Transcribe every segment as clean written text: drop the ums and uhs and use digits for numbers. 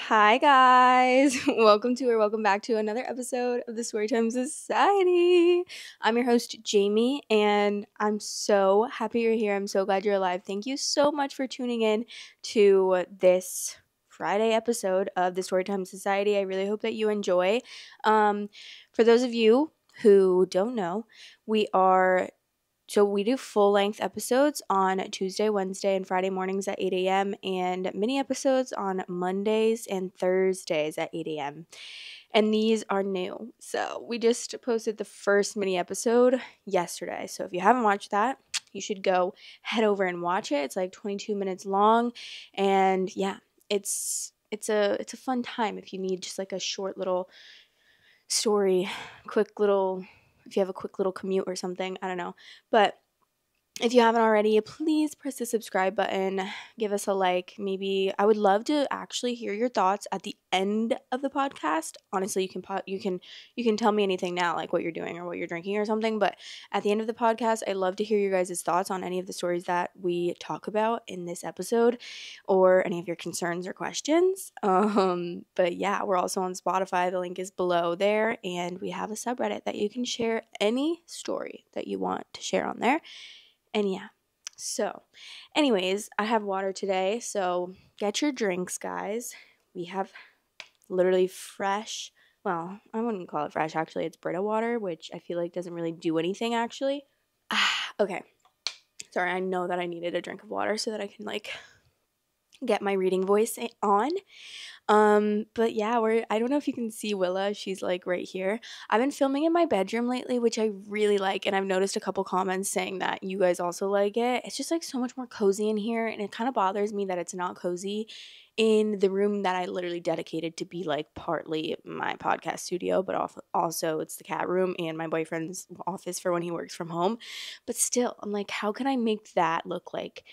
Hi guys, welcome back to another episode of the Storytime Society. I'm your host Jamie, and I'm so happy you're here. I'm so glad you're alive. Thank you so much for tuning in to this Friday episode of the Storytime Society. I really hope that you enjoy. For those of you who don't know, we do full-length episodes on Tuesday, Wednesday, and Friday mornings at 8 a.m. and mini episodes on Mondays and Thursdays at 8 a.m. And these are new. So we just posted the first mini episode yesterday. So if you haven't watched that, you should go head over and watch it. It's like 22 minutes long. And yeah, it's a fun time if you need just like a short little story, if you have a quick little commute or something, I don't know. But if you haven't already, please press the subscribe button, give us a like. Maybe I would love to actually hear your thoughts at the end of the podcast. Honestly, you can tell me anything now, like what you're doing or what you're drinking or something, but at the end of the podcast, I love to hear your guys' thoughts on any of the stories that we talk about in this episode or any of your concerns or questions. But yeah, we're also on Spotify. The link is below there, and we have a subreddit that you can share any story that you want to share on there. And yeah, so anyways, I have water today, so get your drinks, guys. We have literally fresh, well, I wouldn't call it fresh, actually. It's Brita water, which I feel like doesn't really do anything, actually. Okay. Sorry, I know that I needed a drink of water so that I can, get my reading voice on. But yeah, I don't know if you can see Willa. She's like right here. I've been filming in my bedroom lately, which I really like, and I've noticed a couple comments saying that you guys also like it. It's just like so much more cozy in here, and it kind of bothers me that it's not cozy in the room that I literally dedicated to be like partly my podcast studio, but also it's the cat room and my boyfriend's office for when he works from home. But still, I'm like, how can I make that look like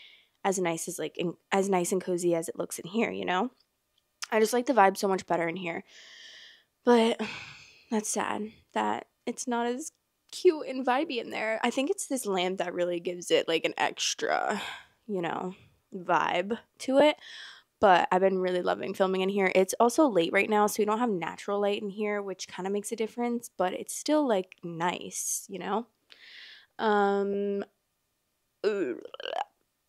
as nice and cozy as it looks in here, you know? I just like the vibe so much better in here. But that's sad that it's not as cute and vibey in there. I think it's this lamp that really gives it like an extra, vibe to it. But I've been really loving filming in here. It's also late right now, so we don't have natural light in here, which kind of makes a difference, but it's still like nice, you know?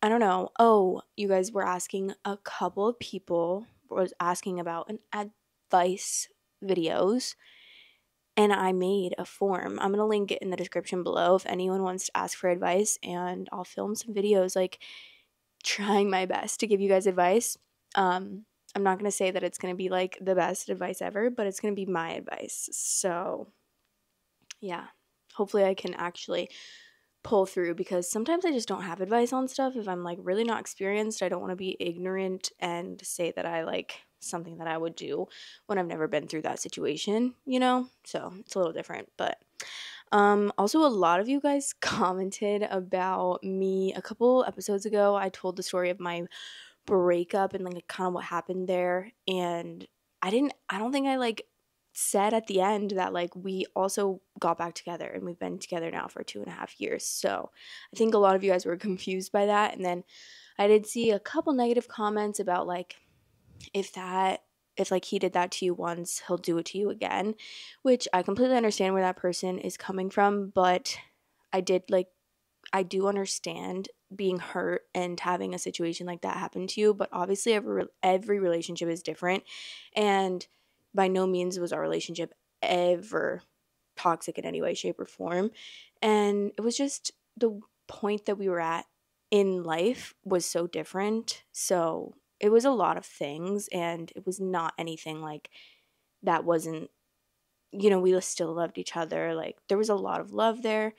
I don't know. Oh, you guys were asking, a couple of people was asking about an advice videos, and I made a form. I'm going to link it in the description below if anyone wants to ask for advice, and I'll film some videos like trying my best to give you guys advice. I'm not going to say that it's going to be like the best advice ever, but it's going to be my advice. So, yeah. Hopefully I can actually pull through, because sometimes I just don't have advice on stuff. If I'm like really not experienced, I don't want to be ignorant and say that I like something that I would do when I've never been through that situation, you know? So it's a little different. But also a lot of you guys commented about me a couple episodes ago. I told the story of my breakup and like kind of what happened there, and I don't think I like said at the end that like we also got back together, and we've been together now for 2.5 years. So I think a lot of you guys were confused by that. And then I did see a couple negative comments about like if like he did that to you once, he'll do it to you again, which I completely understand where that person is coming from. But I do understand being hurt and having a situation like that happen to you, but obviously every relationship is different, and by no means was our relationship ever toxic in any way, shape, or form. And it was just the point that we were at in life was so different. So it was a lot of things, and it was not anything like that wasn't, we still loved each other. Like there was a lot of love there.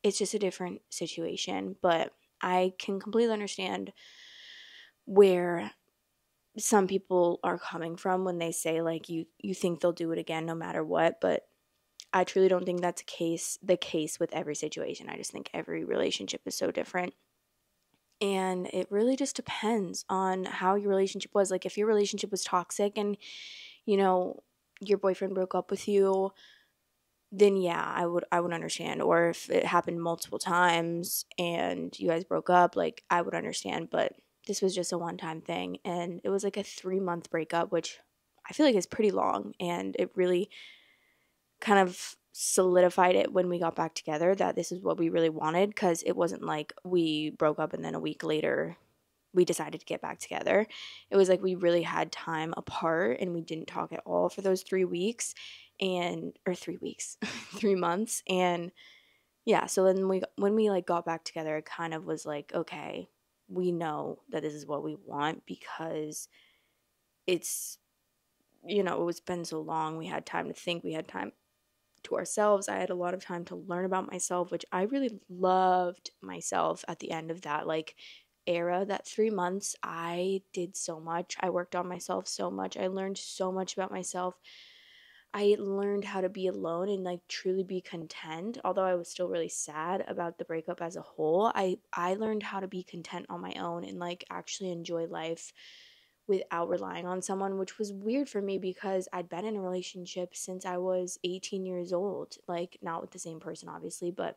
It's just a different situation. But I can completely understand where some people are coming from when they say like you think they'll do it again no matter what. But I truly don't think that's the case with every situation. I just think every relationship is so different. And it really just depends on how your relationship was. Like if your relationship was toxic and, your boyfriend broke up with you, then yeah, I would understand. Or if it happened multiple times and you guys broke up, like I would understand. But this was just a one-time thing, and it was like a 3-month breakup, which I feel like is pretty long, and it really kind of solidified it when we got back together that this is what we really wanted, because it wasn't like we broke up and then a week later we decided to get back together. It was like we really had time apart and we didn't talk at all for those 3 weeks or 3 weeks, 3 months. And yeah, so then when we like got back together, it kind of was like, okay, we know that this is what we want, because it's, it's been so long. We had time to think, we had time to ourselves. I had a lot of time to learn about myself, which I really loved myself at the end of that like era. That 3 months, I did so much. I worked on myself so much. I learned so much about myself. I learned how to be alone and like truly be content. Although I was still really sad about the breakup as a whole, I learned how to be content on my own and like actually enjoy life without relying on someone, which was weird for me because I'd been in a relationship since I was 18 years old. Like, not with the same person, obviously, but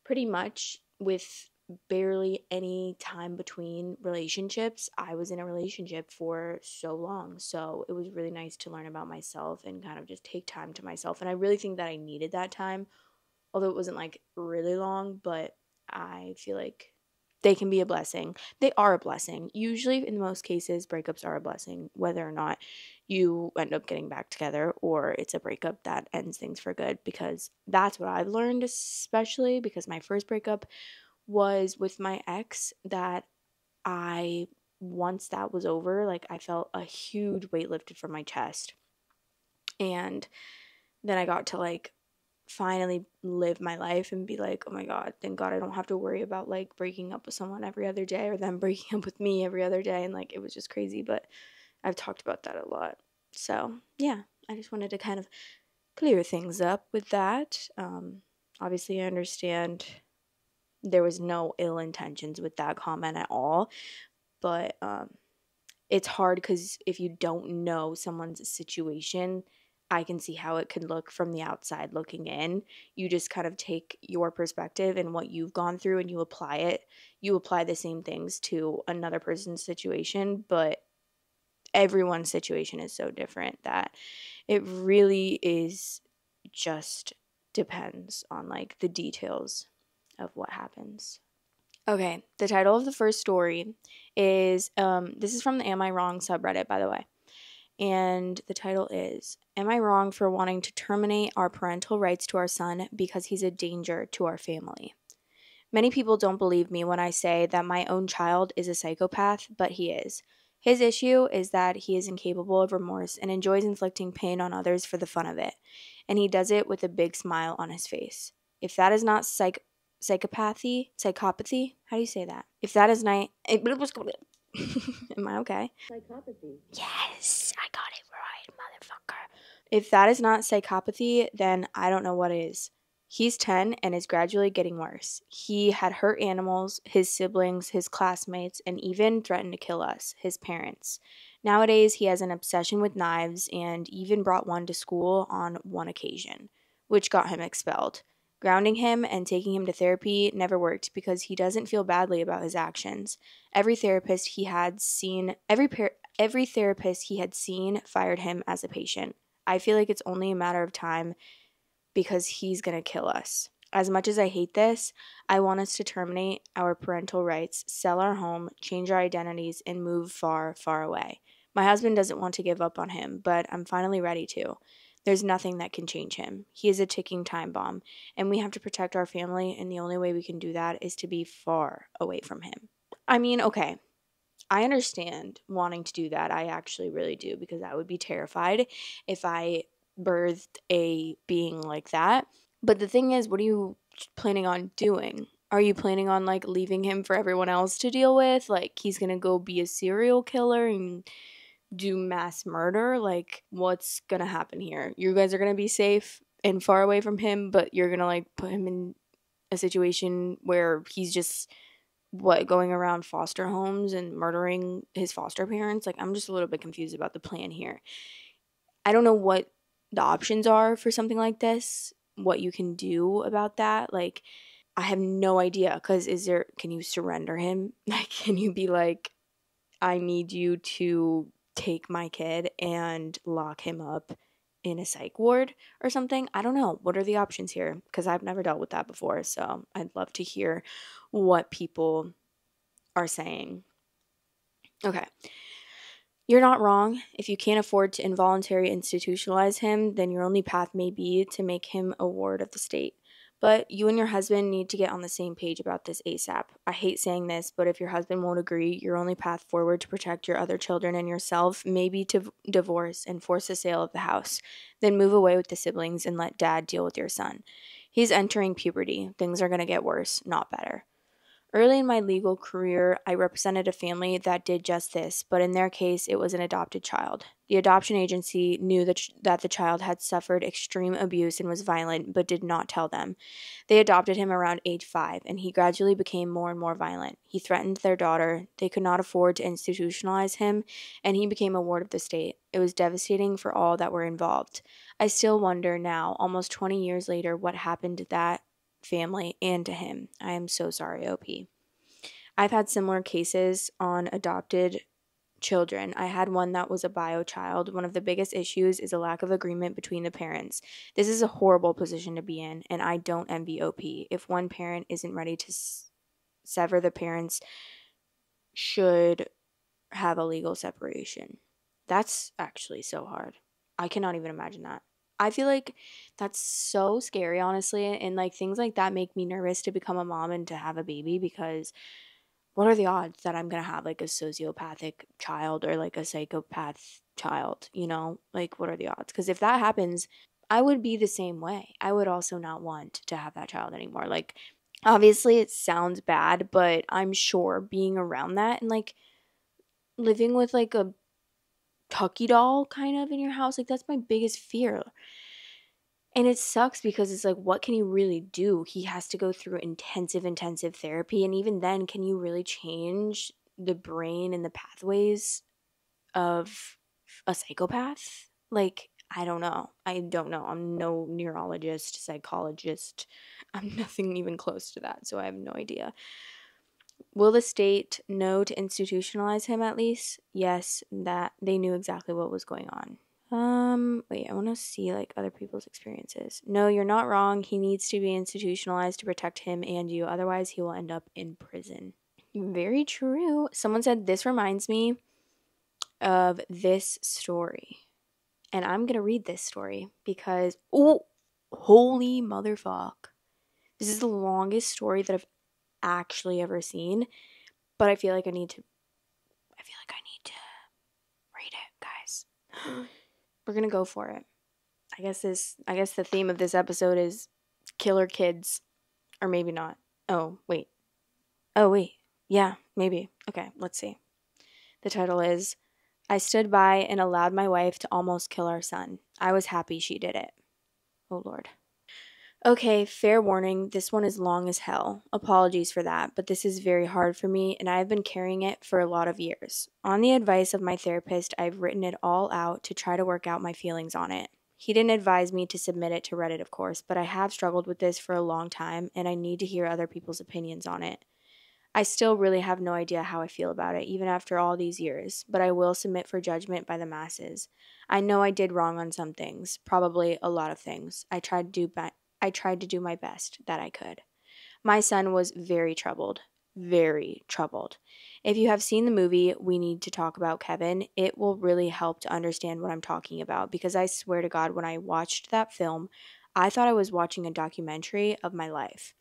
pretty much with barely any time between relationships. I was in a relationship for so long. So it was really nice to learn about myself and kind of just take time to myself. And I really think that I needed that time, although it wasn't like really long, but I feel like they can be a blessing. They are a blessing. Usually, in most cases, breakups are a blessing, whether or not you end up getting back together or it's a breakup that ends things for good, because that's what I've learned, especially because my first breakup was with my ex that once that was over, like I felt a huge weight lifted from my chest. And then I got to like finally live my life and be like, oh my God, thank God I don't have to worry about like breaking up with someone every other day or them breaking up with me every other day. And like, it was just crazy, but I've talked about that a lot. So yeah, I just wanted to kind of clear things up with that. Obviously I understand there was no ill intentions with that comment at all, but it's hard because if you don't know someone's situation, I can see how it could look from the outside looking in. You just kind of take your perspective and what you've gone through and you apply it. You apply the same things to another person's situation, but everyone's situation is so different that it really is just depends on like the details of what happens. Okay, the title of the first story is this is from the Am I Wrong subreddit, by the way. And the title is, Am I wrong for wanting to terminate our parental rights to our son because he's a danger to our family? Many people don't believe me when I say that my own child is a psychopath, but he is. His issue is that he is incapable of remorse and enjoys inflicting pain on others for the fun of it. And he does it with a big smile on his face. If that is not psychopathy, how do you say that? If that is not, am I okay? Psychopathy. Yes, I got it right, motherfucker. If that is not psychopathy, then I don't know what is. He's 10 and is gradually getting worse. He had hurt animals, his siblings, his classmates, and even threatened to kill us, his parents. Nowadays, he has an obsession with knives and even brought one to school on one occasion, which got him expelled. Grounding him and taking him to therapy never worked because he doesn't feel badly about his actions. Every therapist he had seen fired him as a patient. I feel like it's only a matter of time because he's going to kill us. As much as I hate this, I want us to terminate our parental rights, sell our home, change our identities, and move far, far away. My husband doesn't want to give up on him, but I'm finally ready to. There's nothing that can change him. He is a ticking time bomb, and we have to protect our family, and the only way we can do that is to be far away from him. I mean, okay, I understand wanting to do that. I actually really do, because I would be terrified if I birthed a being like that. But the thing is, what are you planning on doing? Are you planning on like leaving him for everyone else to deal with? Like he's gonna go be a serial killer and do mass murder? Like what's gonna happen here? You guys are gonna be safe and far away from him, but you're gonna like put him in a situation where he's just going around foster homes and murdering his foster parents? Like I'm just a little bit confused about the plan here. I don't know what the options are for something like this, what you can do about that. Like I have no idea, because can you surrender him? Like, can you be like, I need you to take my kid and lock him up in a psych ward or something? I don't know. What are the options here? Because I've never dealt with that before. So I'd love to hear what people are saying. Okay. You're not wrong. If you can't afford to involuntarily institutionalize him, then your only path may be to make him a ward of the state. But you and your husband need to get on the same page about this ASAP. I hate saying this, but if your husband won't agree, your only path forward to protect your other children and yourself may be to divorce and force the sale of the house. Then move away with the siblings and let dad deal with your son. He's entering puberty. Things are going to get worse, not better. Early in my legal career, I represented a family that did just this, but in their case, it was an adopted child. The adoption agency knew that the child had suffered extreme abuse and was violent, but did not tell them. They adopted him around age 5, and he gradually became more and more violent. He threatened their daughter. They could not afford to institutionalize him, and he became a ward of the state. It was devastating for all that were involved. I still wonder now, almost 20 years later, what happened to that family and to him. I am so sorry, OP. I've had similar cases on adopted children. I had one that was a bio child. One of the biggest issues is a lack of agreement between the parents. This is a horrible position to be in, and I don't envy OP. If one parent isn't ready to sever, the parents should have a legal separation. That's actually so hard. I cannot even imagine that. I feel like that's so scary, honestly, and like things like that make me nervous to become a mom and to have a baby, because what are the odds that I'm going to have like a sociopathic child or like a psychopath child, you know? Like, what are the odds? Because if that happens, I would be the same way. I would also not want to have that child anymore. Like, obviously it sounds bad, but I'm sure being around that and like living with like a Tucky doll kind of in your house, like that's my biggest fear. And it sucks because it's like, what can he really do? He has to go through intensive therapy. And even then, can you really change the brain and the pathways of a psychopath? Like, I don't know. I don't know. I'm no neurologist, psychologist. I'm nothing even close to that. So I have no idea. Will the state know to institutionalize him at least? Yes, that they knew exactly what was going on. Wait, I want to see like other people's experiences. No, you're not wrong. He needs to be institutionalized to protect him and you. Otherwise, he will end up in prison. Very true. Someone said this reminds me of this story. And I'm going to read this story because, oh, holy motherfuck. This is the longest story that I've actually ever seen, but I feel like I need to read it, guys. We're gonna go for it. I guess the theme of this episode is killer kids, or maybe not. Oh wait, yeah, maybe. Okay, let's see. The title is, I stood by and allowed my wife to almost kill our son. I was happy she did it. Oh Lord. Okay, fair warning, this one is long as hell. Apologies for that, but this is very hard for me, and I have been carrying it for a lot of years. On the advice of my therapist, I've written it all out to try to work out my feelings on it. He didn't advise me to submit it to Reddit, of course, but I have struggled with this for a long time, and I need to hear other people's opinions on it. I still really have no idea how I feel about it, even after all these years, but I will submit for judgment by the masses. I know I did wrong on some things, probably a lot of things. I tried to do my best that I could. My son was very troubled. Very troubled. If you have seen the movie We Need to Talk About Kevin, it will really help to understand what I'm talking about, because I swear to God, when I watched that film, I thought I was watching a documentary of my life.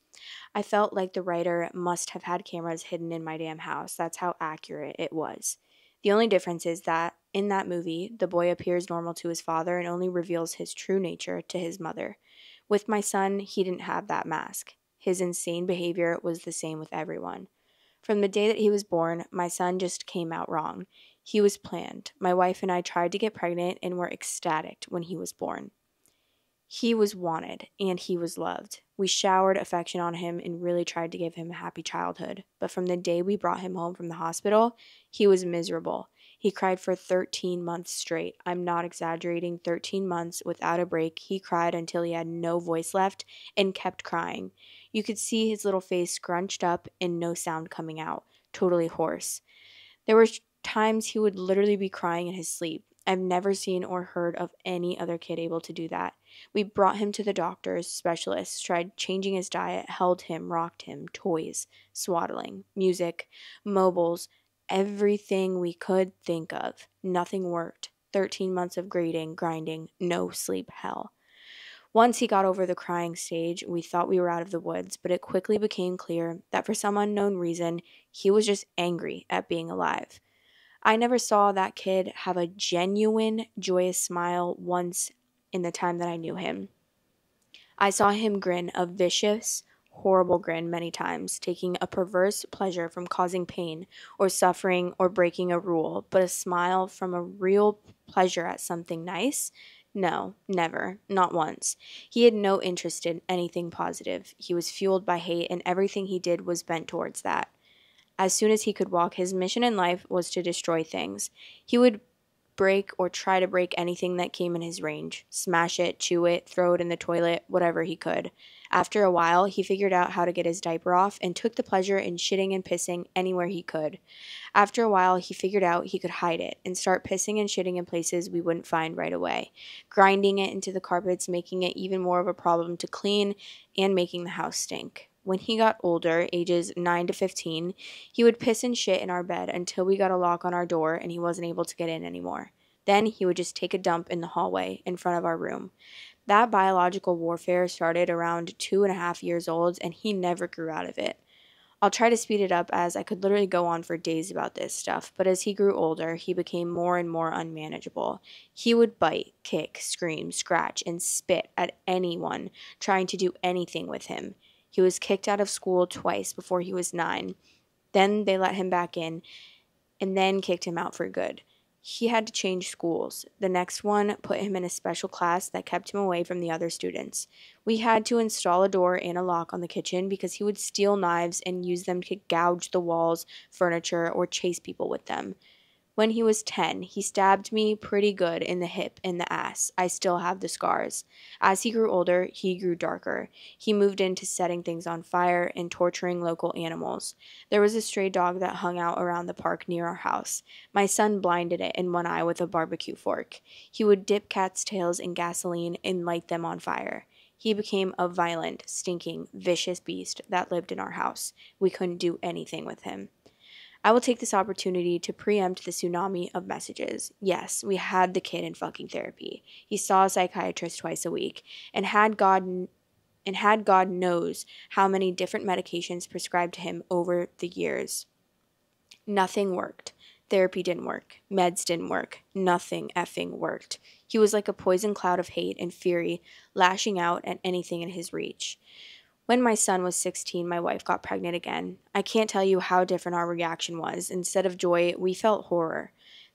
I felt like the writer must have had cameras hidden in my damn house. That's how accurate it was. The only difference is that in that movie, the boy appears normal to his father and only reveals his true nature to his mother. With my son, he didn't have that mask. His insane behavior was the same with everyone. From the day that he was born, my son just came out wrong. He was planned. My wife and I tried to get pregnant and were ecstatic when he was born. He was wanted and he was loved. We showered affection on him and really tried to give him a happy childhood. But from the day we brought him home from the hospital, he was miserable. He cried for 13 months straight. I'm not exaggerating. 13 months without a break. He cried until he had no voice left and kept crying. You could see his little face scrunched up and no sound coming out, totally hoarse. There were times he would literally be crying in his sleep. I've never seen or heard of any other kid able to do that. We brought him to the doctors, specialists, tried changing his diet, held him, rocked him, toys, swaddling, music, mobiles, everything we could think of. Nothing worked. 13 months of grading, grinding, no sleep, hell. Once he got over the crying stage, we thought we were out of the woods, but it quickly became clear that for some unknown reason, he was just angry at being alive. I never saw that kid have a genuine, joyous smile once in the time that I knew him. I saw him grin a vicious, horrible grin many times, taking a perverse pleasure from causing pain or suffering or breaking a rule, but a smile from a real pleasure at something nice? No, never, not once. He had no interest in anything positive. He was fueled by hate, and everything he did was bent towards that. As soon as he could walk, his mission in life was to destroy things. He would break or try to break anything that came in his range, smash it, chew it, throw it in the toilet, whatever he could. After a while, he figured out how to get his diaper off and took the pleasure in shitting and pissing anywhere he could. After a while, he figured out he could hide it and start pissing and shitting in places we wouldn't find right away, grinding it into the carpets, making it even more of a problem to clean, and making the house stink. When he got older, ages 9 to 15, he would piss and shit in our bed until we got a lock on our door and he wasn't able to get in anymore. Then he would just take a dump in the hallway in front of our room. That biological warfare started around 2.5 years old, and he never grew out of it. I'll try to speed it up as I could literally go on for days about this stuff, but as he grew older, he became more and more unmanageable. He would bite, kick, scream, scratch, and spit at anyone trying to do anything with him. He was kicked out of school twice before he was 9. Then they let him back in and then kicked him out for good. He had to change schools. The next one put him in a special class that kept him away from the other students. We had to install a door and a lock on the kitchen because he would steal knives and use them to gouge the walls, furniture, or chase people with them. When he was 10, he stabbed me pretty good in the hip and the ass. I still have the scars. As he grew older, he grew darker. He moved into setting things on fire and torturing local animals. There was a stray dog that hung out around the park near our house. My son blinded it in one eye with a barbecue fork. He would dip cats' tails in gasoline and light them on fire. He became a violent, stinking, vicious beast that lived in our house. We couldn't do anything with him. I will take this opportunity to preempt the tsunami of messages. Yes, we had the kid in fucking therapy. He saw a psychiatrist twice a week, and had God knows how many different medications prescribed to him over the years. Nothing worked. Therapy didn't work. Meds didn't work. Nothing effing worked. He was like a poison cloud of hate and fury, lashing out at anything in his reach. When my son was 16, my wife got pregnant again. I can't tell you how different our reaction was. Instead of joy, we felt horror.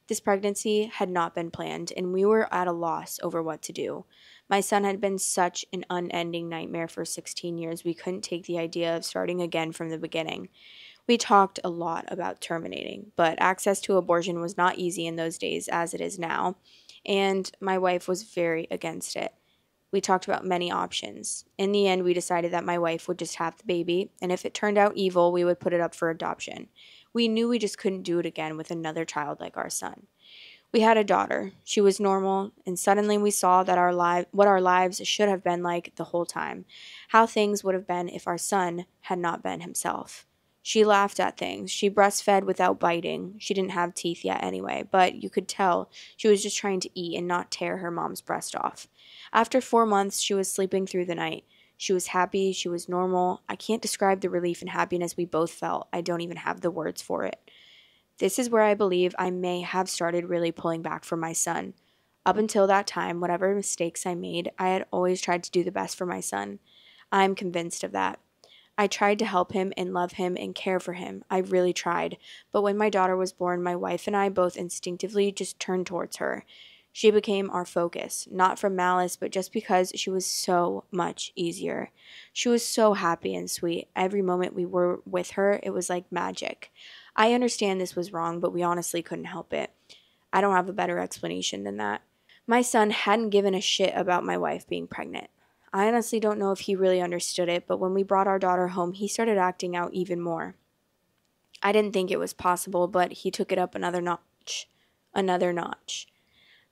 This pregnancy had not been planned, and we were at a loss over what to do. My son had been such an unending nightmare for 16 years, we couldn't take the idea of starting again from the beginning. We talked a lot about terminating, but access to abortion was not easy in those days as it is now, and my wife was very against it. We talked about many options. In the end, we decided that my wife would just have the baby, and if it turned out evil, we would put it up for adoption. We knew we just couldn't do it again with another child like our son. We had a daughter. She was normal, and suddenly we saw that what our lives should have been like the whole time, how things would have been if our son had not been himself. She laughed at things. She breastfed without biting. She didn't have teeth yet anyway, but you could tell she was just trying to eat and not tear her mom's breast off. After 4 months, she was sleeping through the night. She was happy. She was normal. I can't describe the relief and happiness we both felt. I don't even have the words for it. This is where I believe I may have started really pulling back for my son. Up until that time, whatever mistakes I made, I had always tried to do the best for my son. I'm convinced of that. I tried to help him and love him and care for him. I really tried. But when my daughter was born, my wife and I both instinctively just turned towards her. She became our focus, not from malice, but just because she was so much easier. She was so happy and sweet. Every moment we were with her, it was like magic. I understand this was wrong, but we honestly couldn't help it. I don't have a better explanation than that. My son hadn't given a shit about my wife being pregnant. I honestly don't know if he really understood it, but when we brought our daughter home, he started acting out even more. I didn't think it was possible, but he took it up another notch. Another notch.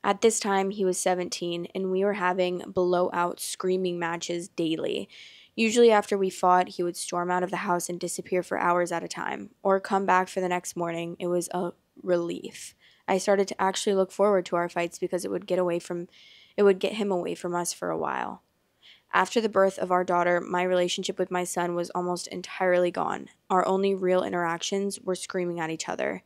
At this time, he was 17, and we were having blowout screaming matches daily. Usually, after we fought, he would storm out of the house and disappear for hours at a time, or come back for the next morning. It was a relief. I started to actually look forward to our fights because it would get him away from us for a while. After the birth of our daughter, my relationship with my son was almost entirely gone. Our only real interactions were screaming at each other.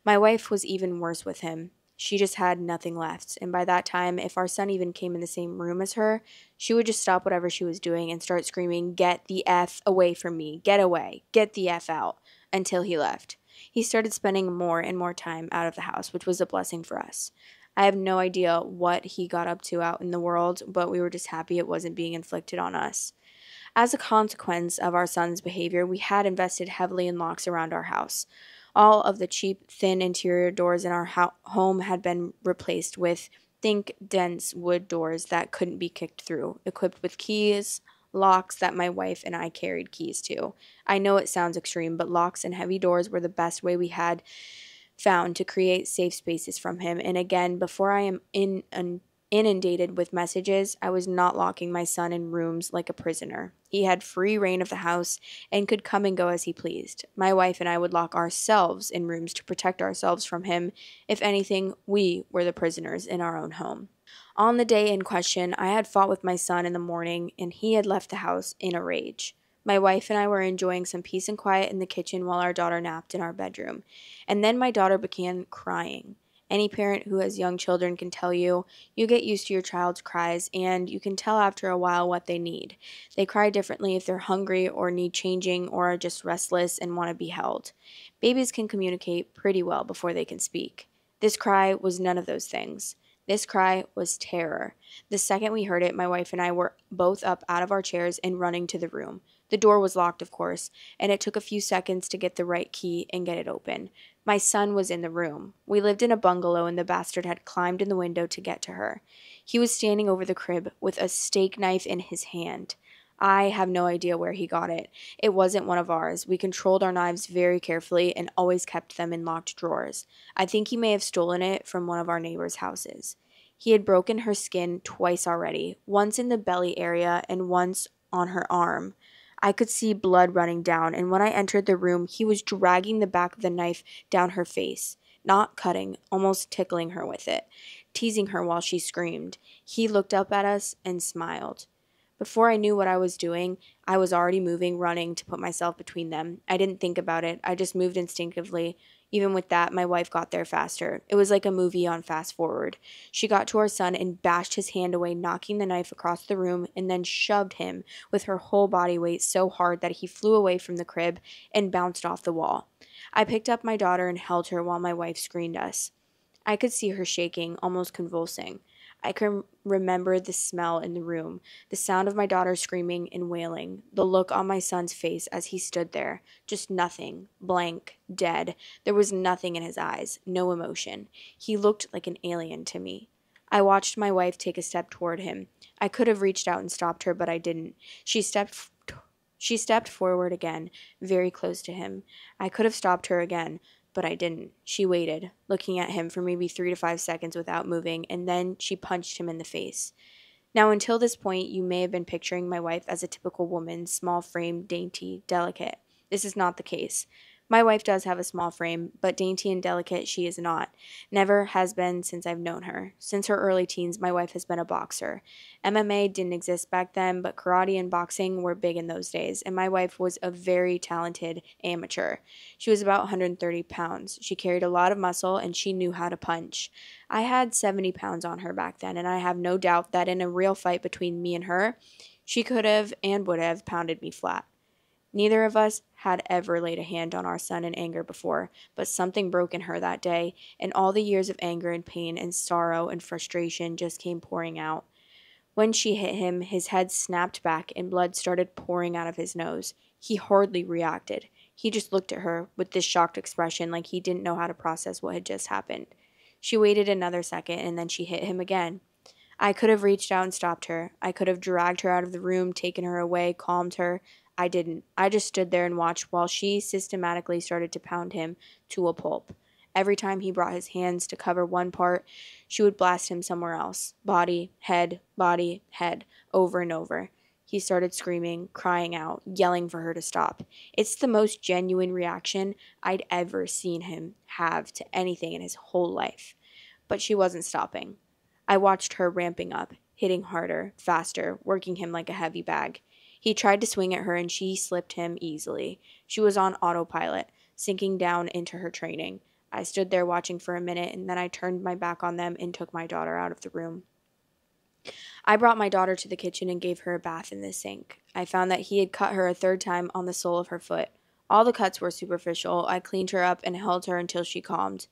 My wife was even worse with him. She just had nothing left, and by that time, if our son even came in the same room as her, she would just stop whatever she was doing and start screaming, "Get the F away from me! Get away! Get the F out!" until he left. He started spending more and more time out of the house, which was a blessing for us. I have no idea what he got up to out in the world, but we were just happy it wasn't being inflicted on us. As a consequence of our son's behavior, we had invested heavily in locks around our house. All of the cheap, thin interior doors in our home had been replaced with, think, dense wood doors that couldn't be kicked through, equipped with keys, locks that my wife and I carried keys to. I know it sounds extreme, but locks and heavy doors were the best way we had found to create safe spaces from him. And again, before I am inundated with messages, I was not locking my son in rooms like a prisoner. He had free reign of the house and could come and go as he pleased. My wife and I would lock ourselves in rooms to protect ourselves from him. If anything, we were the prisoners in our own home. On the day in question, I had fought with my son in the morning, and he had left the house in a rage. My wife and I were enjoying some peace and quiet in the kitchen while our daughter napped in our bedroom. And then my daughter began crying. Any parent who has young children can tell you, you get used to your child's cries, and you can tell after a while what they need. They cry differently if they're hungry or need changing or are just restless and want to be held. Babies can communicate pretty well before they can speak. This cry was none of those things. This cry was terror. The second we heard it, my wife and I were both up out of our chairs and running to the room. The door was locked, of course, and it took a few seconds to get the right key and get it open. My son was in the room. We lived in a bungalow, and the bastard had climbed in the window to get to her. He was standing over the crib with a steak knife in his hand. I have no idea where he got it. It wasn't one of ours. We controlled our knives very carefully and always kept them in locked drawers. I think he may have stolen it from one of our neighbors' houses. He had broken her skin twice already, once in the belly area and once on her arm. I could see blood running down, and when I entered the room, he was dragging the back of the knife down her face, not cutting, almost tickling her with it, teasing her while she screamed. He looked up at us and smiled. Before I knew what I was doing, I was already moving, running to put myself between them. I didn't think about it. I just moved instinctively. Even with that, my wife got there faster. It was like a movie on fast forward. She got to our son and bashed his hand away, knocking the knife across the room, and then shoved him with her whole body weight so hard that he flew away from the crib and bounced off the wall. I picked up my daughter and held her while my wife screened us. I could see her shaking, almost convulsing. I can remember the smell in the room, the sound of my daughter screaming and wailing, the look on my son's face as he stood there, just nothing, blank, dead. There was nothing in his eyes, no emotion. He looked like an alien to me. I watched my wife take a step toward him. I could have reached out and stopped her, but I didn't. She stepped forward again, very close to him. I could have stopped her again, but I didn't. She waited, looking at him for maybe 3 to 5 seconds without moving, and then she punched him in the face. Now, until this point, you may have been picturing my wife as a typical woman, small frame, dainty, delicate. This is not the case. My wife does have a small frame, but dainty and delicate she is not. Never has been since I've known her. Since her early teens, my wife has been a boxer. MMA didn't exist back then, but karate and boxing were big in those days, and my wife was a very talented amateur. She was about 130 pounds. She carried a lot of muscle, and she knew how to punch. I had 70 pounds on her back then, and I have no doubt that in a real fight between me and her, she could have and would have pounded me flat. Neither of us had ever laid a hand on our son in anger before, but something broke in her that day, and all the years of anger and pain and sorrow and frustration just came pouring out. When she hit him, his head snapped back and blood started pouring out of his nose. He hardly reacted. He just looked at her with this shocked expression like he didn't know how to process what had just happened. She waited another second, and then she hit him again. I could have reached out and stopped her. I could have dragged her out of the room, taken her away, calmed her. I didn't. I just stood there and watched while she systematically started to pound him to a pulp. Every time he brought his hands to cover one part, she would blast him somewhere else. Body, head, over and over. He started screaming, crying out, yelling for her to stop. It's the most genuine reaction I'd ever seen him have to anything in his whole life. But she wasn't stopping. I watched her ramping up, hitting harder, faster, working him like a heavy bag. He tried to swing at her and she slipped him easily. She was on autopilot, sinking down into her training. I stood there watching for a minute and then I turned my back on them and took my daughter out of the room. I brought my daughter to the kitchen and gave her a bath in the sink. I found that he had cut her a third time on the sole of her foot. All the cuts were superficial. I cleaned her up and held her until she calmed.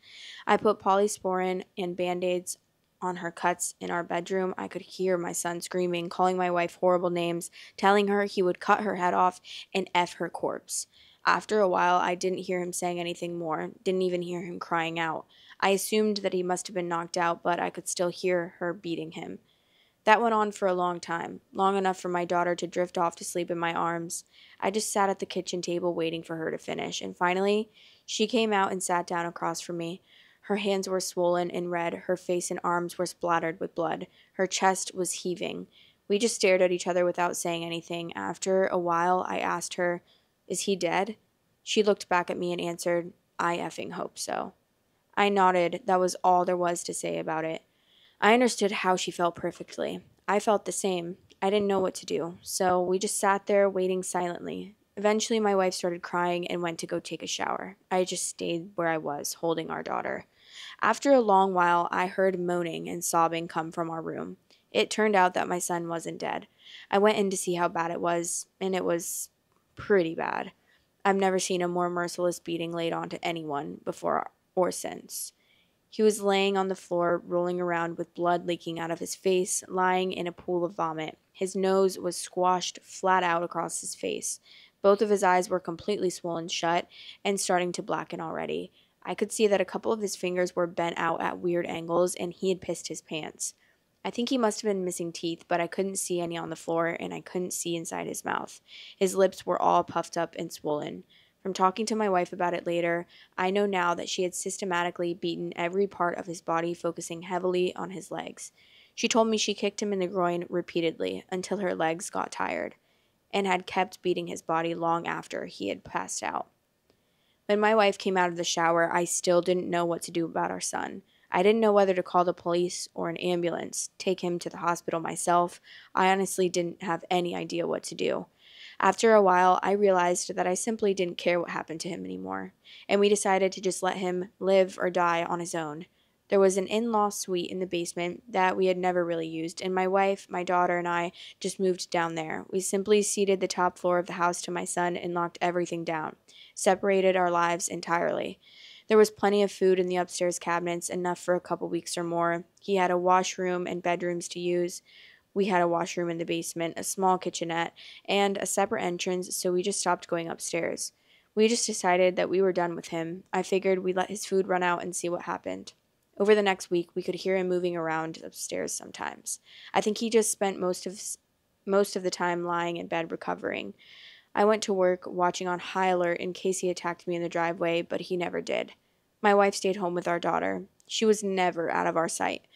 I put polysporin and Band-Aids on her cuts in our bedroom. I could hear my son screaming, calling my wife horrible names, telling her he would cut her head off and F her corpse. After a while, I didn't hear him saying anything more, didn't even hear him crying out. I assumed that he must have been knocked out, but I could still hear her beating him. That went on for a long time, long enough for my daughter to drift off to sleep in my arms. I just sat at the kitchen table waiting for her to finish, and finally, she came out and sat down across from me. Her hands were swollen and red, her face and arms were splattered with blood, her chest was heaving. We just stared at each other without saying anything. After a while, I asked her, "Is he dead?" She looked back at me and answered, "I effing hope so." I nodded. That was all there was to say about it. I understood how she felt perfectly. I felt the same. I didn't know what to do, so we just sat there waiting silently. Eventually, my wife started crying and went to go take a shower. I just stayed where I was, holding our daughter. After a long while, I heard moaning and sobbing come from our room. It turned out that my son wasn't dead. I went in to see how bad it was, and it was pretty bad. I've never seen a more merciless beating laid on to anyone before or since. He was laying on the floor, rolling around with blood leaking out of his face, lying in a pool of vomit. His nose was squashed flat out across his face. Both of his eyes were completely swollen shut and starting to blacken already. I could see that a couple of his fingers were bent out at weird angles, and he had pissed his pants. I think he must have been missing teeth, but I couldn't see any on the floor, and I couldn't see inside his mouth. His lips were all puffed up and swollen. From talking to my wife about it later, I know now that she had systematically beaten every part of his body, focusing heavily on his legs. She told me she kicked him in the groin repeatedly until her legs got tired, and had kept beating his body long after he had passed out. When my wife came out of the shower, I still didn't know what to do about our son. I didn't know whether to call the police or an ambulance, take him to the hospital myself. I honestly didn't have any idea what to do. After a while, I realized that I simply didn't care what happened to him anymore, and we decided to just let him live or die on his own. There was an in-law suite in the basement that we had never really used, and my wife, my daughter, and I just moved down there. We simply ceded the top floor of the house to my son and locked everything down, separated our lives entirely. There was plenty of food in the upstairs cabinets, enough for a couple weeks or more. He had a washroom and bedrooms to use. We had a washroom in the basement, a small kitchenette, and a separate entrance, so we just stopped going upstairs. We just decided that we were done with him. I figured we'd let his food run out and see what happened. Over the next week, we could hear him moving around upstairs sometimes. I think he just spent most of the time lying in bed recovering. I went to work watching on high alert in case he attacked me in the driveway, but he never did. My wife stayed home with our daughter. She was never out of our sight.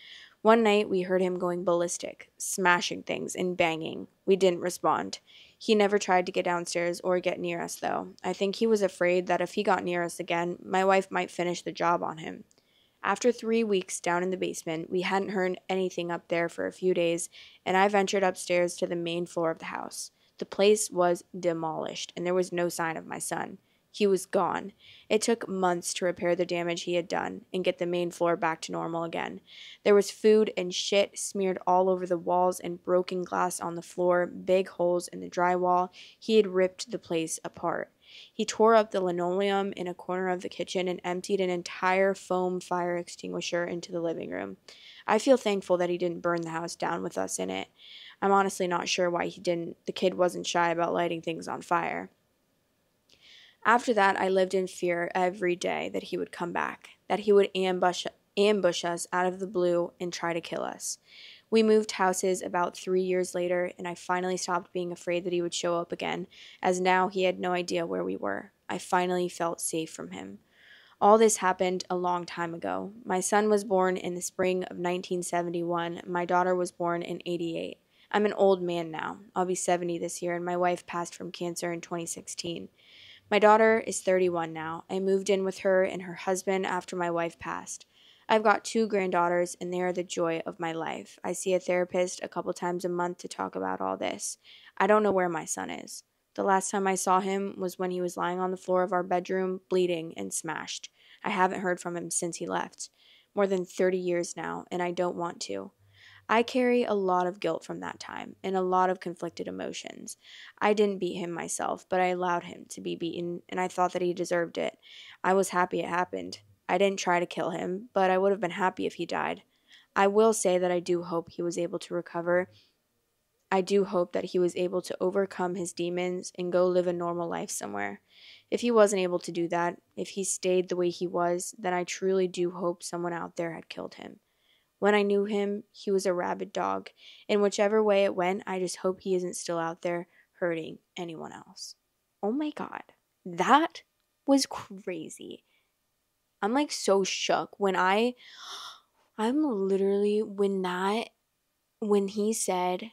One night, we heard him going ballistic, smashing things and banging. We didn't respond. He never tried to get downstairs or get near us, though. I think he was afraid that if he got near us again, my wife might finish the job on him. After 3 weeks down in the basement, we hadn't heard anything up there for a few days, and I ventured upstairs to the main floor of the house. The place was demolished, and there was no sign of my son. He was gone. It took months to repair the damage he had done and get the main floor back to normal again. There was food and shit smeared all over the walls and broken glass on the floor, big holes in the drywall. He had ripped the place apart. He tore up the linoleum in a corner of the kitchen and emptied an entire foam fire extinguisher into the living room. I feel thankful that he didn't burn the house down with us in it. I'm honestly not sure why he didn't. The kid wasn't shy about lighting things on fire. After that, I lived in fear every day that he would come back, that he would ambush ambush us out of the blue and try to kill us. We moved houses about 3 years later, and I finally stopped being afraid that he would show up again, as now he had no idea where we were. I finally felt safe from him. All this happened a long time ago. My son was born in the spring of 1971. My daughter was born in 88. I'm an old man now. I'll be 70 this year, and my wife passed from cancer in 2016. My daughter is 31 now. I moved in with her and her husband after my wife passed. I've got 2 granddaughters, and they are the joy of my life. I see a therapist a couple times a month to talk about all this. I don't know where my son is. The last time I saw him was when he was lying on the floor of our bedroom, bleeding and smashed. I haven't heard from him since he left. More than 30 years now, and I don't want to. I carry a lot of guilt from that time and a lot of conflicted emotions. I didn't beat him myself, but I allowed him to be beaten, and I thought that he deserved it. I was happy it happened. I didn't try to kill him, but I would have been happy if he died. I will say that I do hope he was able to recover. I do hope that he was able to overcome his demons and go live a normal life somewhere. If he wasn't able to do that, if he stayed the way he was, then I truly do hope someone out there had killed him. When I knew him, he was a rabid dog. In whichever way it went, I just hope he isn't still out there hurting anyone else. Oh my God. That was crazy. I'm like so shook I'm literally when he said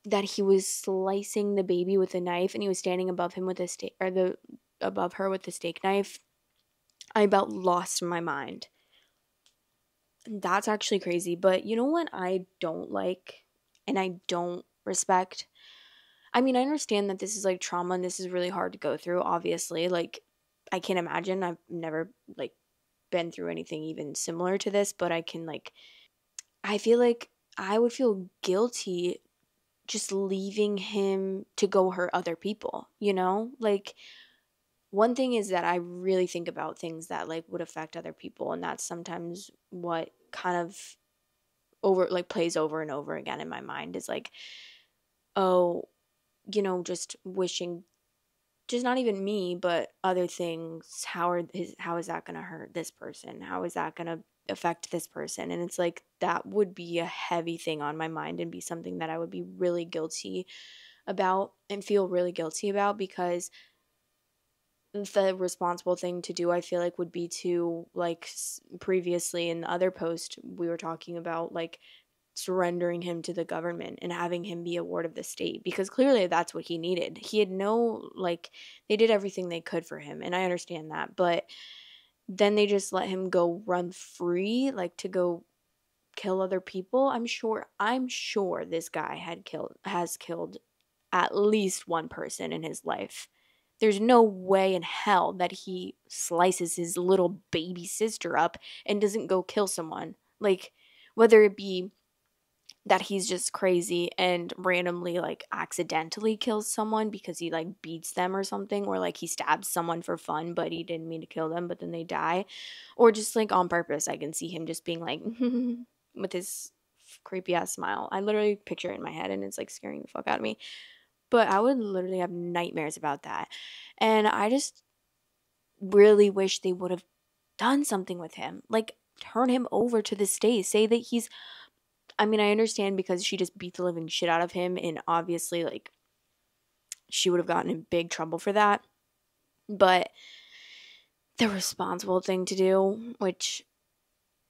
that he was slicing the baby with a knife and he was standing above him with a steak above her with the steak knife, I about lost my mind. That's actually crazy. But you know what I don't like and I don't respect? I mean, I understand that this is like trauma and this is really hard to go through, obviously. Like, I can't imagine. I've never like been through anything even similar to this, but I feel like I would feel guilty just leaving him to go hurt other people, you know? Like, one thing is that I really think about things that like would affect other people, and that's sometimes what kind of plays over and over again in my mind is like, oh, just wishing, just not even me, but other things. How is that going to hurt this person? How is that going to affect this person? And it's like that would be a heavy thing on my mind and be something that I would be really guilty about and feel really guilty about, because the responsible thing to do, I feel like, would be to, like, previously in the other post we were talking about, like, surrendering him to the government and having him be a ward of the state, because clearly that's what he needed. He had no, like, they did everything they could for him, and I understand that, but then they just let him go run free, like, to go kill other people. I'm sure this guy has killed at least one person in his life. There's no way in hell that he slices his little baby sister up and doesn't go kill someone. Like, whether it be that he's just crazy and randomly, like, accidentally kills someone because he, like, beats them or something, or, like, he stabs someone for fun but he didn't mean to kill them but then they die, or just, like, on purpose. I can see him just being like with his creepy ass smile. I literally picture it in my head and it's, like, scaring the fuck out of me. But I would literally have nightmares about that. And I just really wish they would have done something with him. Like, turn him over to the state. Say that I mean, I understand because she just beat the living shit out of him, and obviously, like, she would have gotten in big trouble for that. But the responsible thing to do, which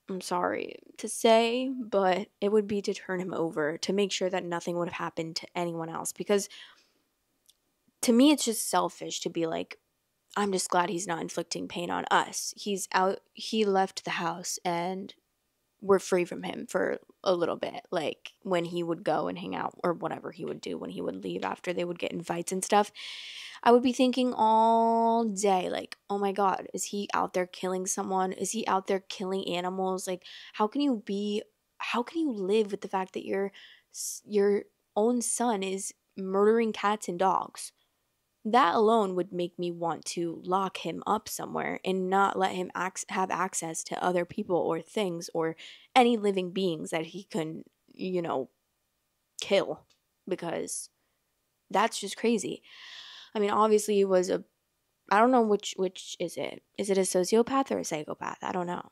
I'm sorry to say, but it would be to turn him over to make sure that nothing would have happened to anyone else. Because to me, it's just selfish to be like, I'm just glad he's not inflicting pain on us. He left the house and we're free from him for a little bit. Like, when he would go and hang out or whatever he would do when he would leave after they would get in fights and stuff, I would be thinking all day, like, oh my God, is he out there killing someone? Is he out there killing animals? Like, how can you live with the fact that your own son is murdering cats and dogs? That alone would make me want to lock him up somewhere and not let him have access to other people or things or any living beings that he can, kill, because that's just crazy. I mean, obviously he was I don't know which is it? Is it a sociopath or a psychopath? I don't know.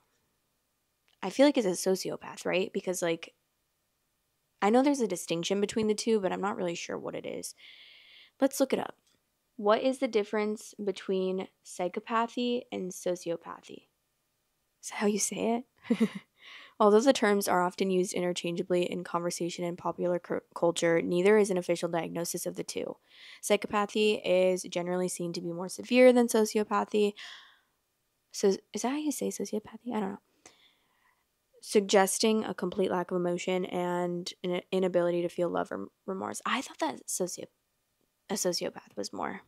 I feel like is a sociopath, right? Because like I know there's a distinction between the two, but I'm not really sure what it is. Let's look it up. What is the difference between psychopathy and sociopathy? Is that how you say it? Although the terms are often used interchangeably in conversation and popular culture, neither is an official diagnosis of the two. Psychopathy is generally seen to be more severe than sociopathy. So, is that how you say sociopathy? I don't know. Suggesting a complete lack of emotion and an inability to feel love or remorse. I thought that a sociopath was more.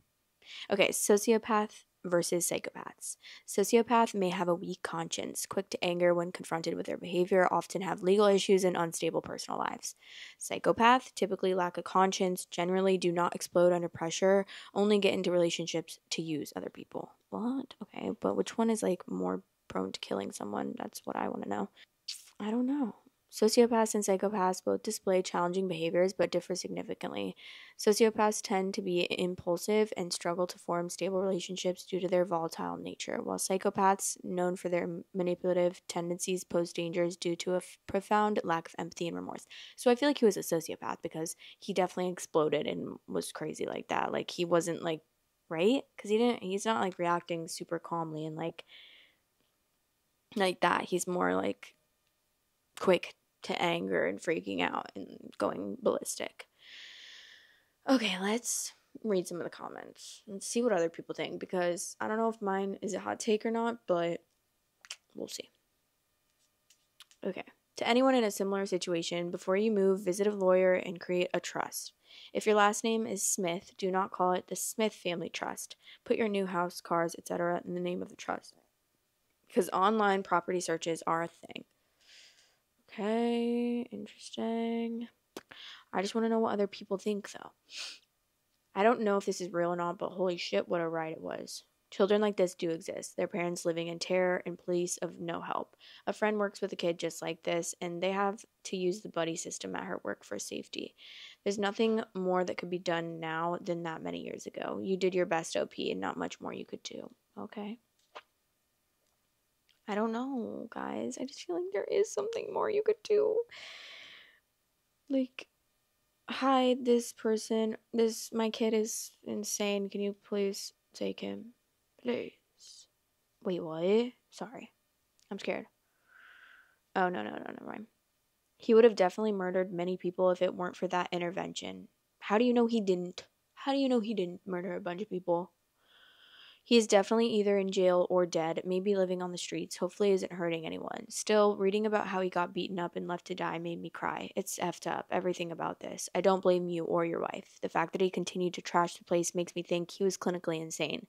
Okay, sociopath versus psychopaths. Sociopath may have a weak conscience, quick to anger when confronted with their behavior, often have legal issues and unstable personal lives. Psychopath typically lack a conscience, generally do not explode under pressure, only get into relationships to use other people. What? Okay, but which one is like more prone to killing someone? That's what I want to know. I don't know. Sociopaths and psychopaths both display challenging behaviors but differ significantly. Sociopaths tend to be impulsive and struggle to form stable relationships due to their volatile nature, while psychopaths, known for their manipulative tendencies, pose dangers due to a profound lack of empathy and remorse. So I feel like he was a sociopath because he definitely exploded and was crazy like that. Like he wasn't like, right? Because he's not like reacting super calmly and like that. He's more like quick to anger and freaking out and going ballistic. Okay, let's read some of the comments and see what other people think, because I don't know if mine is a hot take or not, but we'll see. Okay. To anyone in a similar situation, before you move, visit a lawyer and create a trust. If your last name is Smith, do not call it the Smith Family Trust. Put your new house, cars, etc. in the name of the trust, because online property searches are a thing. Okay, interesting. I just want to know what other people think, though. I don't know if this is real or not, but holy shit, what a ride it was. Children like this do exist. Their parents living in terror and police of no help. A friend works with a kid just like this, and they have to use the buddy system at her work for safety. There's nothing more that could be done now than that many years ago. You did your best, OP, and not much more you could do. Okay. I don't know, guys. I just feel like there is something more you could do. Like, hi, this person, my kid is insane. Can you please take him? Please. Wait, what? Sorry. I'm scared. Oh, no, never mind. He would have definitely murdered many people if it weren't for that intervention. How do you know he didn't? How do you know he didn't murder a bunch of people? He is definitely either in jail or dead, maybe living on the streets. Hopefully isn't hurting anyone. Still, reading about how he got beaten up and left to die made me cry. It's effed up, everything about this. I don't blame you or your wife. The fact that he continued to trash the place makes me think he was clinically insane.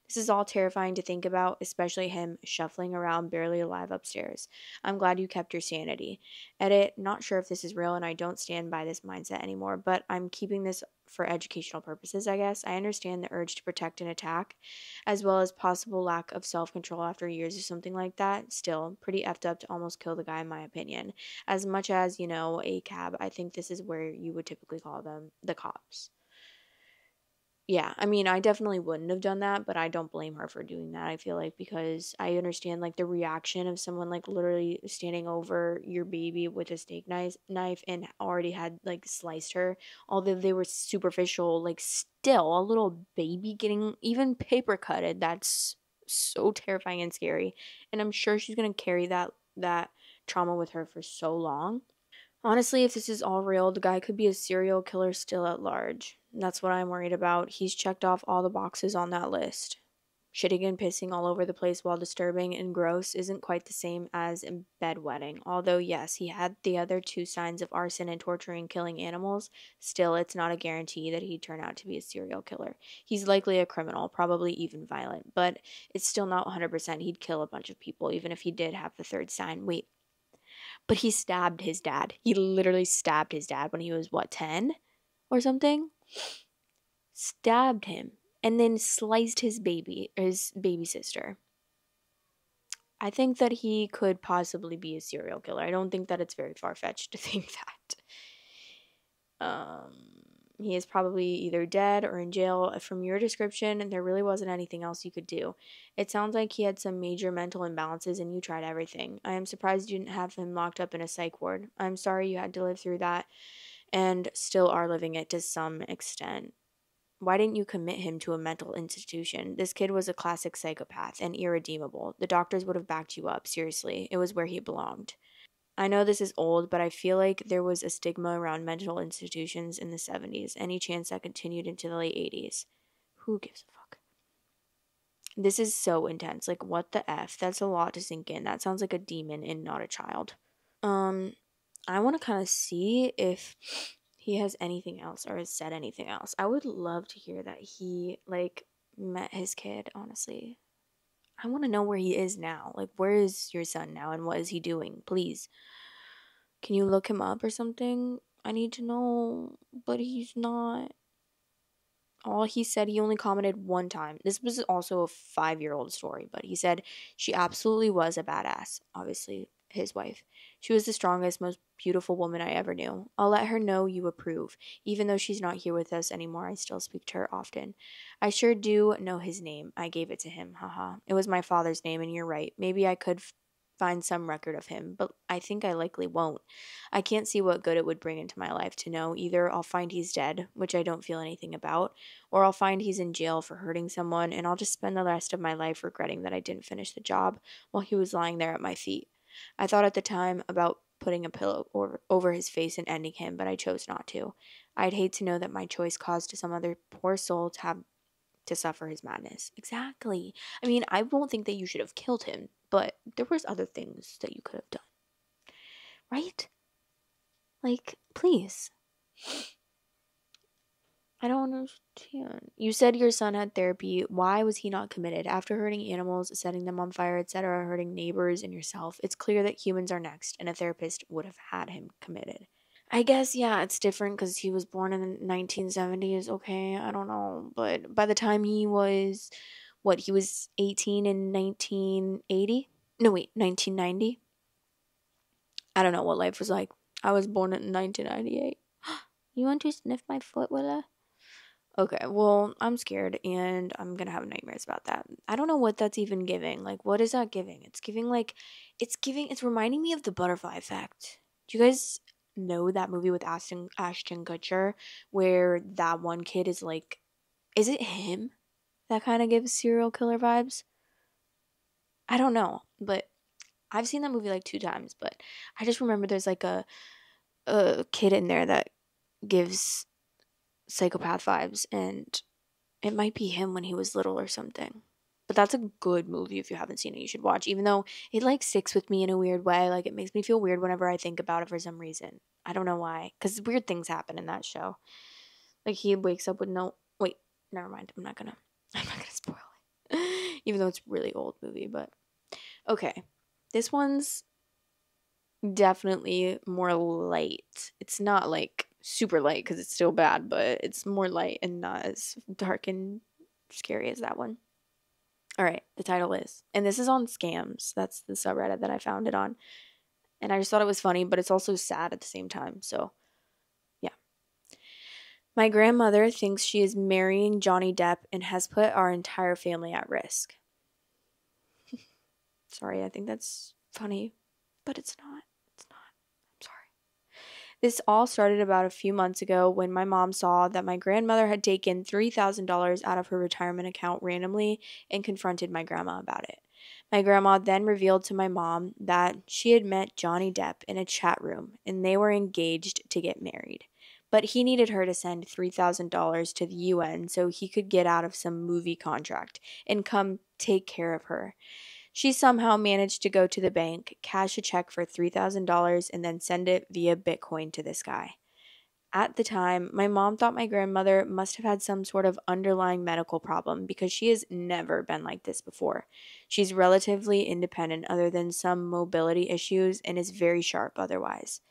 This is all terrifying to think about, especially him shuffling around barely alive upstairs. I'm glad you kept your sanity. Edit, not sure if this is real and I don't stand by this mindset anymore, but I'm keeping this for educational purposes, I guess. I understand the urge to protect and attack, as well as possible lack of self-control after years or something like that. Still, pretty effed up to almost kill the guy in my opinion. As much as, a cab, I think this is where you would typically call them the cops. Yeah, I mean, I definitely wouldn't have done that, but I don't blame her for doing that. I feel like, because I understand like the reaction of someone like literally standing over your baby with a steak knife and already had like sliced her. Although they were superficial, like still a little baby getting even paper cutted. That's so terrifying and scary. And I'm sure she's gonna carry that trauma with her for so long. Honestly, if this is all real, the guy could be a serial killer still at large. That's what I'm worried about. He's checked off all the boxes on that list. Shitting and pissing all over the place while disturbing and gross isn't quite the same as bedwetting. Although, yes, he had the other two signs of arson and torturing killing animals, still, it's not a guarantee that he'd turn out to be a serial killer. He's likely a criminal, probably even violent, but it's still not 100% he'd kill a bunch of people, even if he did have the third sign. Wait, but he stabbed his dad. He literally stabbed his dad when he was, 10 or something? Stabbed him and then sliced his baby sister. I think that he could possibly be a serial killer. I don't think that it's very far-fetched to think that. He is probably either dead or in jail. From your description, there really wasn't anything else you could do. It sounds like he had some major mental imbalances and you tried everything. I am surprised you didn't have him locked up in a psych ward. I'm sorry you had to live through that and still are living it to some extent. Why didn't you commit him to a mental institution? This kid was a classic psychopath and irredeemable. The doctors would have backed you up. Seriously, it was where he belonged. I know this is old, but I feel like there was a stigma around mental institutions in the 70s. Any chance that continued into the late 80s? Who gives a fuck? This is so intense. Like, what the F? That's a lot to sink in. That sounds like a demon and not a child. Um, I want to kind of see if he has anything else or has said anything else. I would love to hear that he, like, met his kid, honestly. I want to know where he is now. Like, where is your son now and what is he doing? Please. Can you look him up or something? I need to know. But he's not. All he said, he only commented one time. This was also a 5-year-old story, but he said she absolutely was a badass. Obviously, his wife. She was the strongest, most beautiful woman I ever knew. I'll let her know you approve. Even though she's not here with us anymore, I still speak to her often. I sure do know his name. I gave it to him. Haha. It was my father's name, and you're right. Maybe I could find some record of him, but I think I likely won't. I can't see what good it would bring into my life to know. Either I'll find he's dead, which I don't feel anything about, or I'll find he's in jail for hurting someone, and I'll just spend the rest of my life regretting that I didn't finish the job while he was lying there at my feet. I thought at the time about putting a pillow over his face and ending him, but I chose not to. I'd hate to know that my choice caused some other poor soul to have to suffer his madness. Exactly. I mean, I won't think that you should have killed him, but there was other things that you could have done. Right? Like, please. I don't understand. You said your son had therapy. Why was he not committed? After hurting animals, setting them on fire, etc., hurting neighbors and yourself, it's clear that humans are next, and a therapist would have had him committed. I guess, yeah, it's different because he was born in the 1970s. Okay, I don't know. But by the time he was, what, he was 18 in 1980? No, wait, 1990? I don't know what life was like. I was born in 1998. You want to sniff my foot, Willa? Okay, well, I'm scared and I'm gonna have nightmares about that. I don't know what that's even giving. Like, what is that giving? It's giving, like, it's reminding me of the butterfly effect. Do you guys know that movie with Ashton Kutcher where that one kid is like, is it him that kind of gives serial killer vibes? I don't know, but I've seen that movie like 2 times, but I just remember there's like a kid in there that gives psychopath vibes, and it might be him when he was little or something. But that's a good movie. If you haven't seen it, you should watch, even though it like sticks with me in a weird way. Like, it makes me feel weird whenever I think about it for some reason. I don't know why, because weird things happen in that show. Like, he wakes up with no, wait, never mind. I'm not gonna spoil it. Even though it's a really old movie, but okay. This one's definitely more light. It's not like super light because it's still bad, but it's more light and not as dark and scary as that one. All right, the title is, and this is on Scams. That's the subreddit that I found it on. And I just thought it was funny, but it's also sad at the same time. So, yeah. My grandmother thinks she is marrying Johnny Depp and has put our entire family at risk. Sorry, I think that's funny, but it's not. It's not. I'm sorry. This all started about a few months ago when my mom saw that my grandmother had taken $3,000 out of her retirement account randomly and confronted my grandma about it. My grandma then revealed to my mom that she had met Johnny Depp in a chat room and they were engaged to get married. But he needed her to send $3,000 to the UN so he could get out of some movie contract and come take care of her. She somehow managed to go to the bank, cash a check for $3,000, and then send it via Bitcoin to this guy. At the time, my mom thought my grandmother must have had some sort of underlying medical problem because she has never been like this before. She's relatively independent other than some mobility issues and is very sharp otherwise.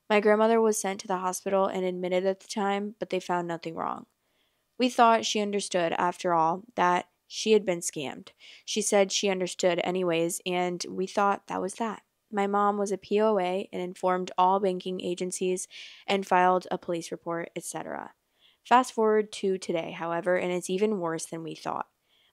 My grandmother was sent to the hospital and admitted at the time, but they found nothing wrong. We thought she understood, after all, that she had been scammed. She said she understood anyways, and we thought that was that. My mom was a POA and informed all banking agencies and filed a police report, etc. Fast forward to today, however, and it's even worse than we thought.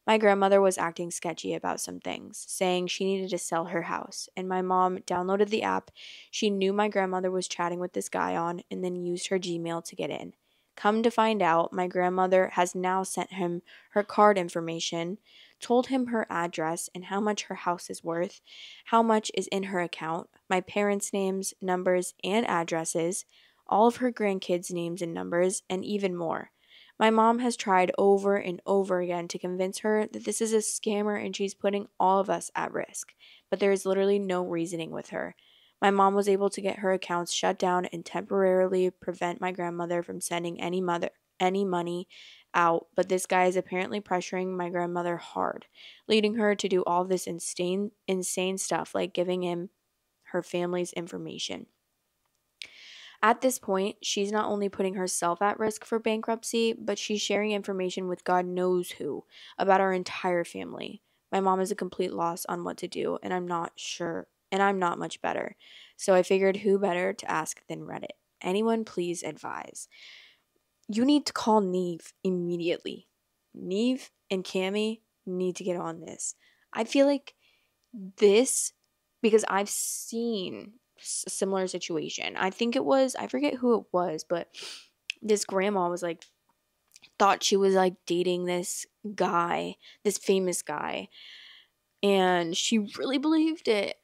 My grandmother was acting sketchy about some things, saying she needed to sell her house, and my mom downloaded the app she knew my grandmother was chatting with this guy on and then used her Gmail to get in. Come to find out, my grandmother has now sent him her card information, told him her address and how much her house is worth, how much is in her account, my parents' names, numbers, and addresses, all of her grandkids' names and numbers, and even more. My mom has tried over and over again to convince her that this is a scammer and she's putting all of us at risk, but there is literally no reasoning with her. My mom was able to get her accounts shut down and temporarily prevent my grandmother from sending any money out, but this guy is apparently pressuring my grandmother hard, leading her to do all this insane stuff like giving him her family's information. At this point, she's not only putting herself at risk for bankruptcy, but she's sharing information with God knows who about our entire family. My mom is a complete loss on what to do, and I'm not sure, and I'm not much better. So I figured who better to ask than Reddit. Anyone please advise. You need to call Neve immediately. Neve and Cammy need to get on this. I feel like this, because I've seen a similar situation. I forget who it was, but this grandma was like, thought she was like dating this guy, this famous guy, and she really believed it.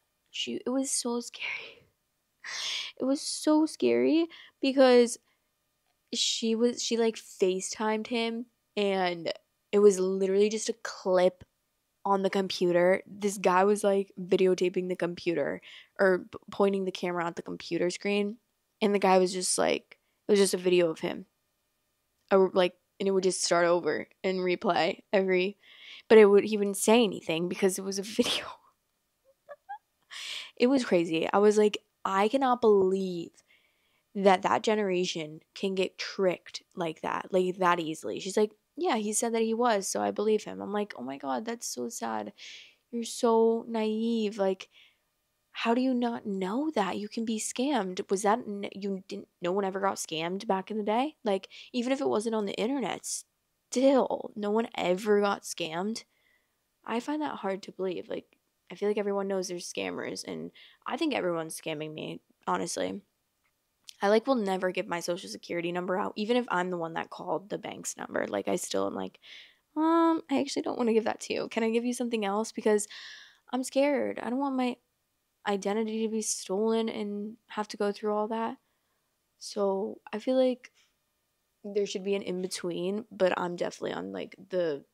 It was so scary. It was so scary because she like FaceTimed him, and it was literally just a clip on the computer. This guy was like videotaping the computer or pointing the camera at the computer screen, and the guy was just like, it was just a video of him, and it would just start over and replay but he wouldn't say anything because it was a video. It was crazy. I was like, I cannot believe that generation can get tricked like that easily. She's like, yeah, he said that he was, so I believe him. I'm like, oh my God, that's so sad. You're so naive. Like, how do you not know that you can be scammed? Was that you didn't? No one ever got scammed back in the day. Like, even if it wasn't on the internet, still, no one ever got scammed. I find that hard to believe. Like, I feel like everyone knows there's scammers, and I think everyone's scamming me. Honestly, I will never give my social security number out, even if I'm the one that called the bank's number. Like, I still am like, I actually don't want to give that to you. Can I give you something else? Because I'm scared. I don't want my identity to be stolen and have to go through all that. So I feel like there should be an in between, but I'm definitely on like the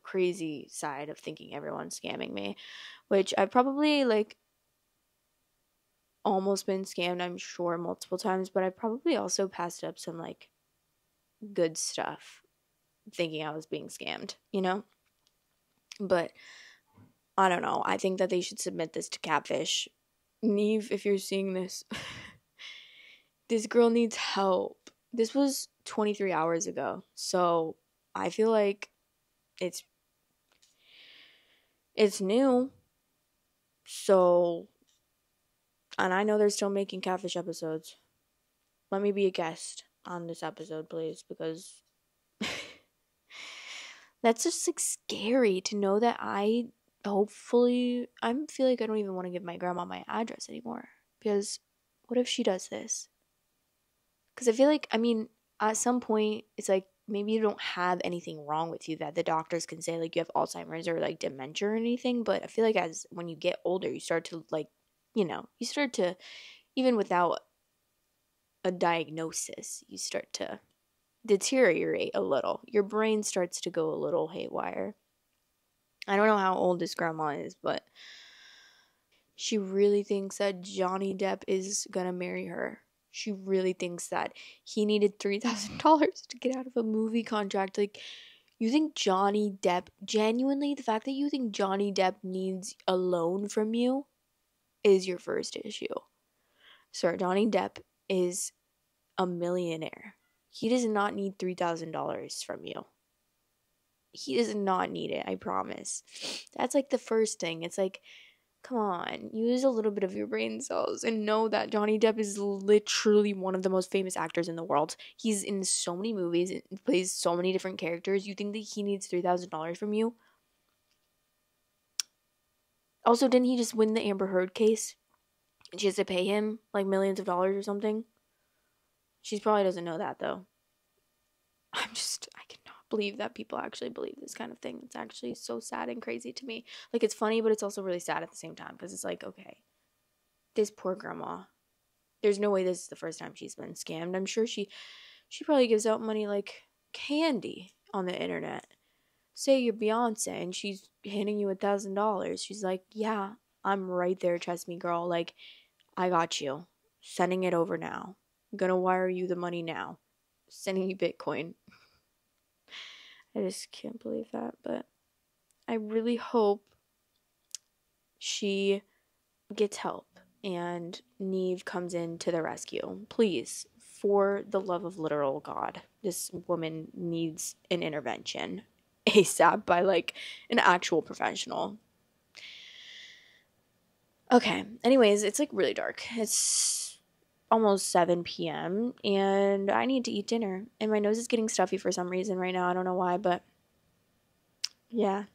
crazy side of thinking everyone's scamming me, which I've probably like almost been scammed, I'm sure, multiple times, but I probably also passed up some like good stuff thinking I was being scammed, you know? But I don't know. I think that they should submit this to Catfish. Neve, if you're seeing this, this girl needs help. This was 23 hours ago. So I feel like it's new. So, and I know they're still making Catfish episodes. Let me be a guest on this episode, please, because that's just like scary to know that I feel like I don't even want to give my grandma my address anymore, because what if she does this? Because I feel like, I mean, at some point it's like maybe you don't have anything wrong with you that the doctors can say like you have Alzheimer's or like dementia or anything, but I feel like as when you get older you start to like, you start to, even without a diagnosis, you start to deteriorate a little. Your brain starts to go a little haywire. I don't know how old this grandma is, but she really thinks that Johnny Depp is gonna marry her. She really thinks that he needed $3,000 to get out of a movie contract. Like, you think Johnny Depp, genuinely, the fact that you think Johnny Depp needs a loan from you is your first issue. Sir, Johnny Depp is a millionaire. He does not need $3,000 from you. He does not need it, I promise. That's like the first thing. It's like, Come on, use a little bit of your brain cells and know that Johnny Depp is literally one of the most famous actors in the world. He's in so many movies, plays so many different characters. You think that he needs $3,000 from you? Also, didn't he just win the Amber Heard case? And she has to pay him like millions of dollars or something? She probably doesn't know that though. I cannot believe that people actually believe this kind of thing. It's actually so sad and crazy to me. Like, it's funny, but it's also really sad at the same time because it's like, okay, this poor grandma. There's no way this is the first time she's been scammed. I'm sure she probably gives out money like candy on the internet. Say you're Beyonce and she's handing you $1,000. She's like, yeah, I'm right there. Trust me, girl. Like, I got you. Sending it over now. I'm gonna wire you the money now. Sending you Bitcoin. I just can't believe that. But I really hope she gets help and Neve comes in to the rescue. Please, for the love of literal God, this woman needs an intervention ASAP by like an actual professional. Okay, anyways, it's like really dark. It's almost 7 p.m. and I need to eat dinner. And my nose is getting stuffy for some reason right now. I don't know why, but yeah.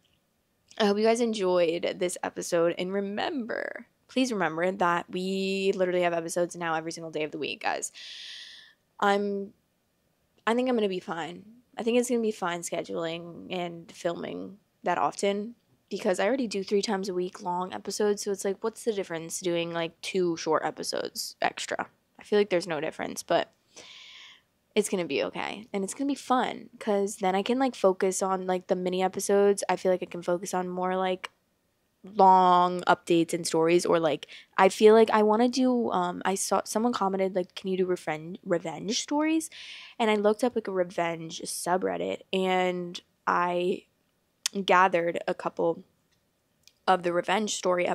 I hope you guys enjoyed this episode. And remember, please remember that we literally have episodes now every single day of the week, guys. I think I'm going to be fine. I think it's going to be fine scheduling and filming that often because I already do 3 times a week long episodes. So it's like, what's the difference doing like 2 short episodes extra? I feel like there's no difference, but it's going to be okay. And it's going to be fun because then I can like focus on like the mini episodes. I feel like I can focus on more like long updates and stories, or like I feel like I want to do I saw someone commented like, can you do revenge stories? And I looked up like a revenge subreddit and I gathered a couple of the revenge stories,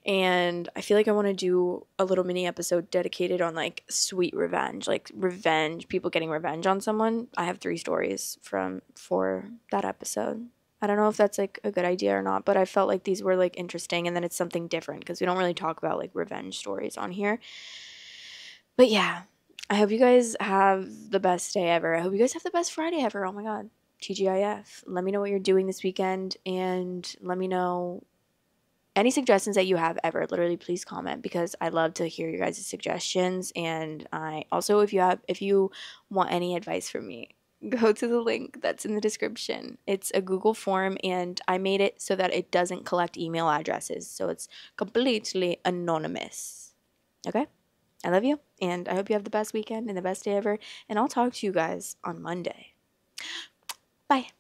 and I feel like I want to do a little mini episode dedicated on like sweet revenge, like revenge, people getting revenge on someone. I have 3 stories for that episode. I don't know if that's like a good idea or not, but I felt like these were like interesting, and then it's something different because we don't really talk about like revenge stories on here. But yeah, I hope you guys have the best day ever. I hope you guys have the best Friday ever. Oh my God, TGIF. Let me know what you're doing this weekend, and let me know any suggestions that you have ever. Literally, please comment because I love to hear your guys' suggestions. And I also, if you want any advice from me, go to the link that's in the description. It's a Google form, and I made it so that it doesn't collect email addresses. So it's completely anonymous. Okay? I love you, and I hope you have the best weekend and the best day ever. And I'll talk to you guys on Monday. Bye.